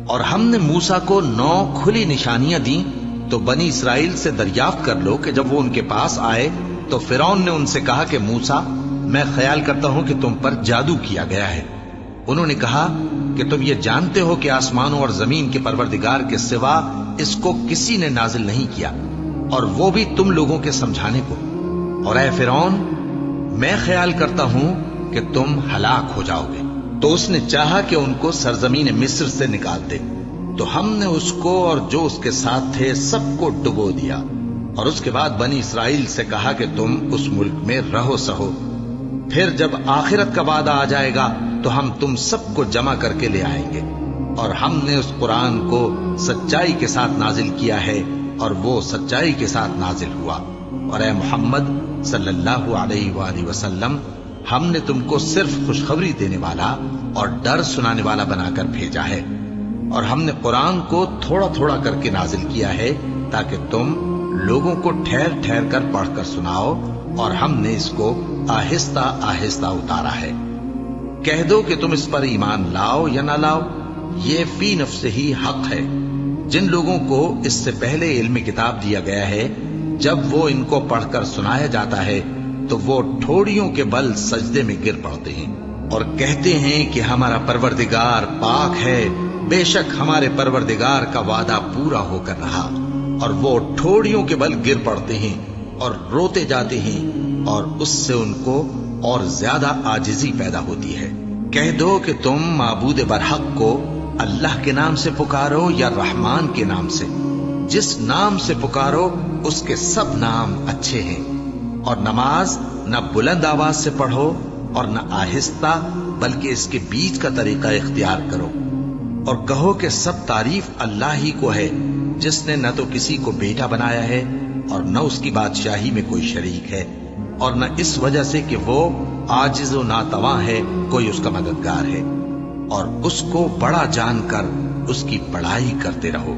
اور ہم نے موسیٰ کو 9 کھلی نشانیاں دیں تو بنی اسرائیل سے دریافت کر لو کہ جب وہ ان کے پاس آئے تو فرعون نے ان سے کہا کہ موسیٰ میں خیال کرتا ہوں کہ تم پر جادو کیا گیا ہے۔ انہوں نے کہا کہ تم یہ جانتے ہو کہ آسمانوں اور زمین کے پروردگار کے سوا اس کو کسی نے نازل نہیں کیا، اور وہ بھی تم لوگوں کے سمجھانے کو۔ اور اے فرعون، میں خیال کرتا ہوں کہ تم ہلاک ہو جاؤ گے۔ تو اس نے چاہا کہ ان کو سرزمین مصر سے نکال دے، تو ہم نے اس کو اور جو اس کے ساتھ تھے سب کو ڈبو دیا، اور اس کے بعد بنی اسرائیل سے کہا کہ تم اس ملک میں رہو سہو۔ پھر جب آخرت کا وعدہ آ جائے گا تو ہم تم سب کو جمع کر کے لے آئیں گے۔ اور ہم نے اس قرآن کو سچائی کے ساتھ نازل کیا ہے، اور وہ سچائی کے ساتھ نازل ہوا۔ اور اے محمد صلی اللہ علیہ وآلہ وسلم، ہم نے تم کو صرف خوشخبری دینے والا اور ڈر سنانے والا بنا کر بھیجا ہے، اور ہم نے قرآن کو تھوڑا تھوڑا کر کے نازل کیا ہے تاکہ تم لوگوں کو ٹھہر ٹھہر کر پڑھ کر سناؤ، اور ہم نے اس کو آہستہ آہستہ اتارا ہے۔ کہہ دو کہ تم اس پر ایمان لاؤ یا نہ لاؤ، یہ فی نفس ہی حق ہے۔ جن لوگوں کو اس سے پہلے علم کتاب دیا گیا ہے، جب وہ ان کو پڑھ کر سنایا جاتا ہے تو وہ ٹھوڑیوں کے بل سجدے میں گر پڑتے ہیں اور کہتے ہیں کہ ہمارا پروردگار پاک ہے، بے شک ہمارے پروردگار کا وعدہ پورا ہو کر رہا۔ اور وہ ٹھوڑیوں کے بل گر پڑتے ہیں اور روتے جاتے ہیں، اور اس سے ان کو اور زیادہ عاجزی پیدا ہوتی ہے۔ کہہ دو کہ تم معبود برحق کو اللہ کے نام سے پکارو یا رحمان کے نام سے، جس نام سے پکارو اس کے سب نام اچھے ہیں، اور نماز نہ بلند آواز سے پڑھو اور نہ آہستہ، بلکہ اس کے بیچ کا طریقہ اختیار کرو، اور کہو کہ سب تعریف اللہ ہی کو ہے، جس نے نہ تو کسی کو بیٹا بنایا ہے اور نہ اس کی بادشاہی میں کوئی شریک ہے، اور نہ اس وجہ سے کہ وہ عاجز و ناتواں ہے کوئی اس کا مددگار ہے، اور اس کو بڑا جان کر اس کی بڑائی کرتے رہو۔